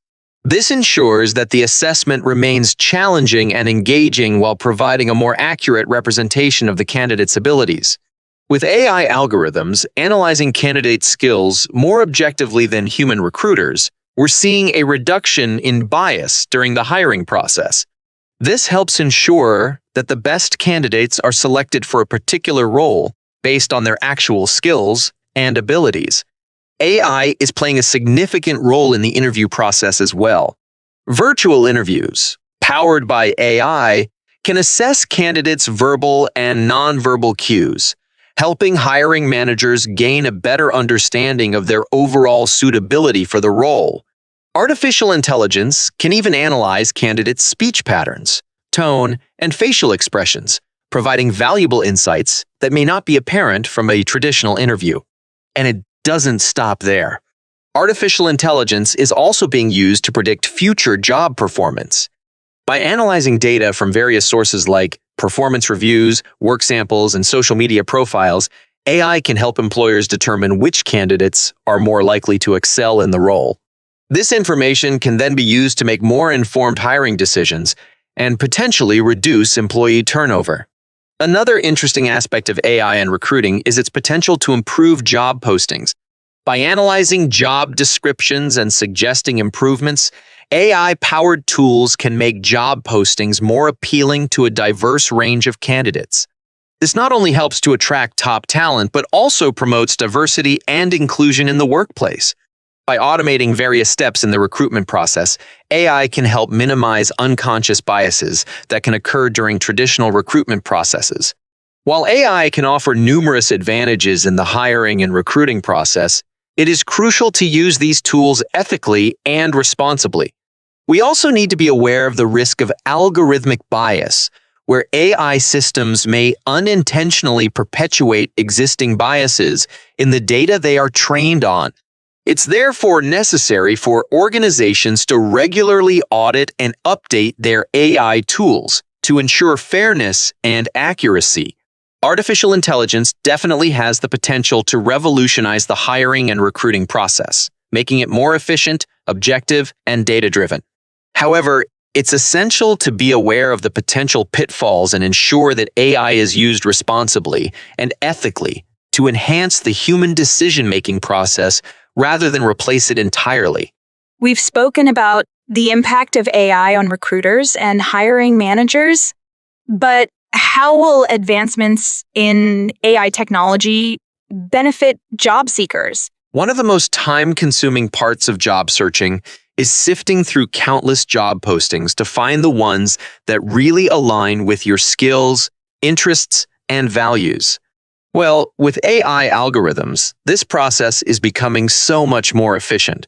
This ensures that the assessment remains challenging and engaging while providing a more accurate representation of the candidate's abilities. With AI algorithms analyzing candidate skills more objectively than human recruiters, we're seeing a reduction in bias during the hiring process. This helps ensure that the best candidates are selected for a particular role based on their actual skills and abilities. AI is playing a significant role in the interview process as well. Virtual interviews, powered by AI, can assess candidates' verbal and nonverbal cues, helping hiring managers gain a better understanding of their overall suitability for the role. Artificial intelligence can even analyze candidates' speech patterns, tone, and facial expressions, providing valuable insights that may not be apparent from a traditional interview. And it doesn't stop there. Artificial intelligence is also being used to predict future job performance. By analyzing data from various sources like performance reviews, work samples, and social media profiles, AI can help employers determine which candidates are more likely to excel in the role. This information can then be used to make more informed hiring decisions and potentially reduce employee turnover. Another interesting aspect of AI and recruiting is its potential to improve job postings. By analyzing job descriptions and suggesting improvements, AI-powered tools can make job postings more appealing to a diverse range of candidates. This not only helps to attract top talent, but also promotes diversity and inclusion in the workplace. By automating various steps in the recruitment process, AI can help minimize unconscious biases that can occur during traditional recruitment processes. While AI can offer numerous advantages in the hiring and recruiting process, it is crucial to use these tools ethically and responsibly. We also need to be aware of the risk of algorithmic bias, where AI systems may unintentionally perpetuate existing biases in the data they are trained on. It's therefore necessary for organizations to regularly audit and update their AI tools to ensure fairness and accuracy. Artificial intelligence definitely has the potential to revolutionize the hiring and recruiting process, making it more efficient, objective, and data-driven. However, it's essential to be aware of the potential pitfalls and ensure that AI is used responsibly and ethically to enhance the human decision-making process rather than replace it entirely. We've spoken about the impact of AI on recruiters and hiring managers, but how will advancements in AI technology benefit job seekers? One of the most time-consuming parts of job searching is sifting through countless job postings to find the ones that really align with your skills, interests, and values. Well, with AI algorithms, this process is becoming so much more efficient.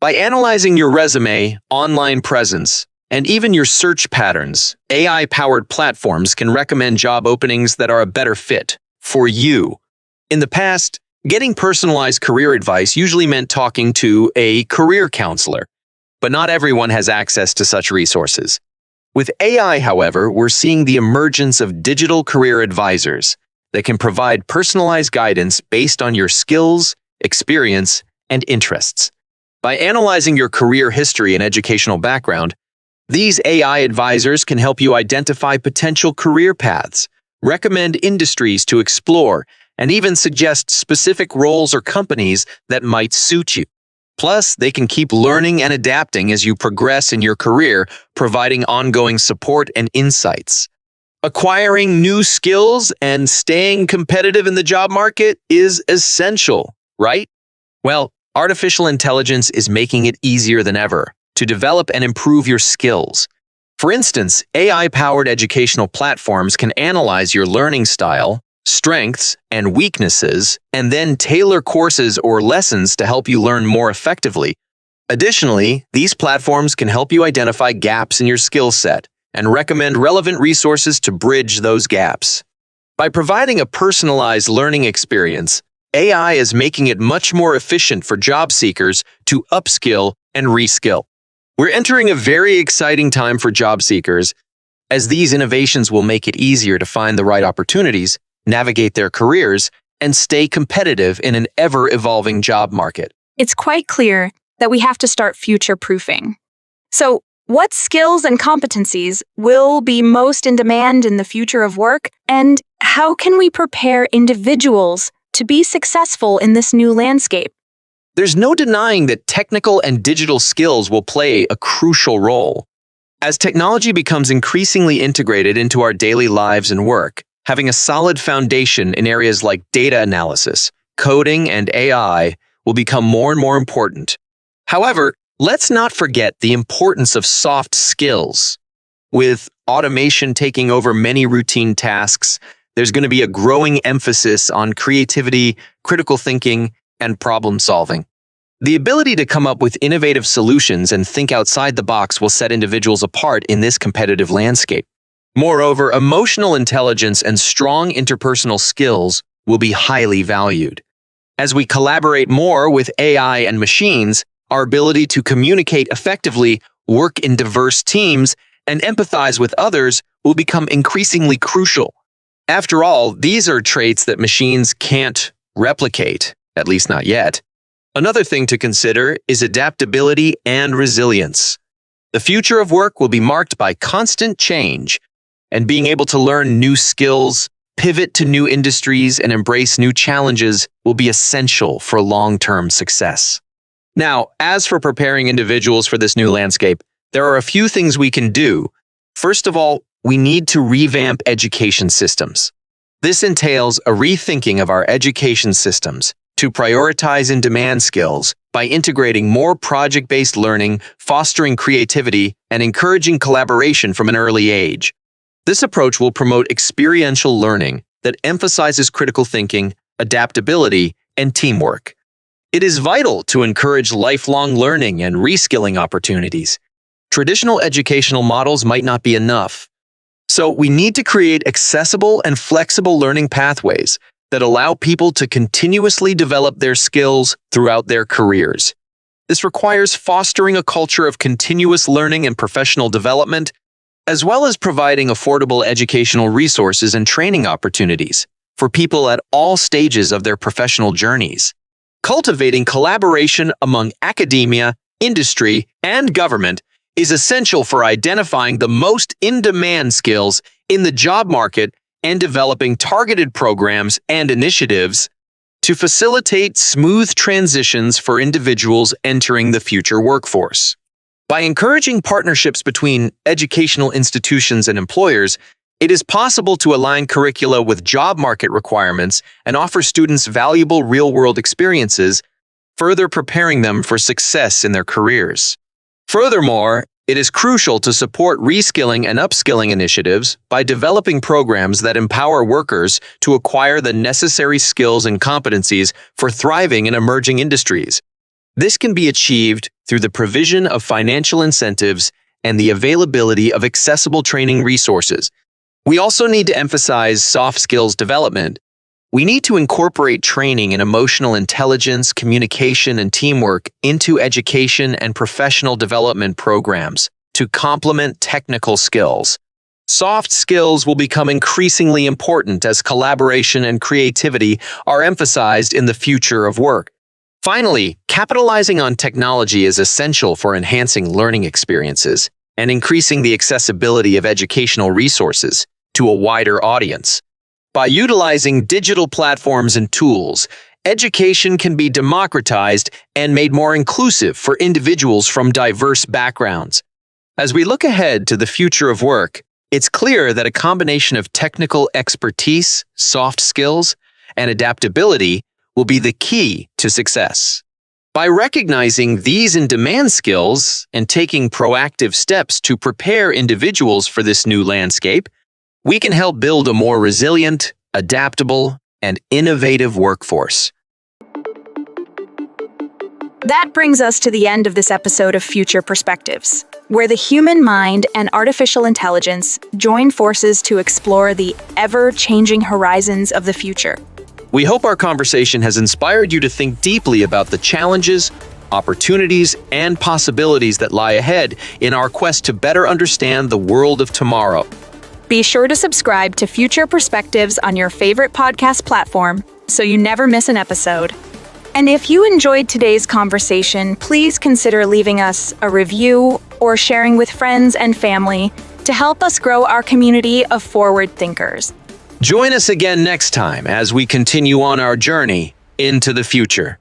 By analyzing your resume, online presence, and even your search patterns, AI-powered platforms can recommend job openings that are a better fit for you. In the past, getting personalized career advice usually meant talking to a career counselor, but not everyone has access to such resources. With AI, however, we're seeing the emergence of digital career advisors that can provide personalized guidance based on your skills, experience, and interests. By analyzing your career history and educational background, these AI advisors can help you identify potential career paths, recommend industries to explore, and even suggest specific roles or companies that might suit you. Plus, they can keep learning and adapting as you progress in your career, providing ongoing support and insights. Acquiring new skills and staying competitive in the job market is essential, right? Well, artificial intelligence is making it easier than ever to develop and improve your skills. For instance, AI-powered educational platforms can analyze your learning style, strengths, and weaknesses, and then tailor courses or lessons to help you learn more effectively. Additionally, these platforms can help you identify gaps in your skill set and recommend relevant resources to bridge those gaps. By providing a personalized learning experience, AI is making it much more efficient for job seekers to upskill and reskill. We're entering a very exciting time for job seekers, as these innovations will make it easier to find the right opportunities, navigate their careers, and stay competitive in an ever-evolving job market. It's quite clear that we have to start future-proofing. So, what skills and competencies will be most in demand in the future of work, and how can we prepare individuals to be successful in this new landscape? There's no denying that technical and digital skills will play a crucial role. As technology becomes increasingly integrated into our daily lives and work, having a solid foundation in areas like data analysis, coding, and AI will become more and more important. However, let's not forget the importance of soft skills. With automation taking over many routine tasks, there's going to be a growing emphasis on creativity, critical thinking, and problem solving. The ability to come up with innovative solutions and think outside the box will set individuals apart in this competitive landscape. Moreover, emotional intelligence and strong interpersonal skills will be highly valued. As we collaborate more with AI and machines, our ability to communicate effectively, work in diverse teams, and empathize with others will become increasingly crucial. After all, these are traits that machines can't replicate, at least not yet. Another thing to consider is adaptability and resilience. The future of work will be marked by constant change, and being able to learn new skills, pivot to new industries, and embrace new challenges will be essential for long-term success. Now, as for preparing individuals for this new landscape, there are a few things we can do. First of all, we need to revamp education systems. This entails a rethinking of our education systems to prioritize in-demand skills by integrating more project-based learning, fostering creativity, and encouraging collaboration from an early age. This approach will promote experiential learning that emphasizes critical thinking, adaptability, and teamwork. It is vital to encourage lifelong learning and reskilling opportunities. Traditional educational models might not be enough. So we need to create accessible and flexible learning pathways that allow people to continuously develop their skills throughout their careers. This requires fostering a culture of continuous learning and professional development, as well as providing affordable educational resources and training opportunities for people at all stages of their professional journeys. Cultivating collaboration among academia, industry, and government is essential for identifying the most in-demand skills in the job market and developing targeted programs and initiatives to facilitate smooth transitions for individuals entering the future workforce. By encouraging partnerships between educational institutions and employers, it is possible to align curricula with job market requirements and offer students valuable real-world experiences, further preparing them for success in their careers. Furthermore, it is crucial to support reskilling and upskilling initiatives by developing programs that empower workers to acquire the necessary skills and competencies for thriving in emerging industries. This can be achieved through the provision of financial incentives and the availability of accessible training resources. We also need to emphasize soft skills development. We need to incorporate training in emotional intelligence, communication, and teamwork into education and professional development programs to complement technical skills. Soft skills will become increasingly important as collaboration and creativity are emphasized in the future of work. Finally, capitalizing on technology is essential for enhancing learning experiences and increasing the accessibility of educational resources to a wider audience. By utilizing digital platforms and tools, education can be democratized and made more inclusive for individuals from diverse backgrounds. As we look ahead to the future of work, it's clear that a combination of technical expertise, soft skills, and adaptability will be the key to success. By recognizing these in-demand skills and taking proactive steps to prepare individuals for this new landscape, we can help build a more resilient, adaptable, and innovative workforce. That brings us to the end of this episode of Future Perspectives, where the human mind and artificial intelligence join forces to explore the ever-changing horizons of the future. We hope our conversation has inspired you to think deeply about the challenges, opportunities, and possibilities that lie ahead in our quest to better understand the world of tomorrow. Be sure to subscribe to Future Perspectives on your favorite podcast platform so you never miss an episode. And if you enjoyed today's conversation, please consider leaving us a review or sharing with friends and family to help us grow our community of forward thinkers. Join us again next time as we continue on our journey into the future.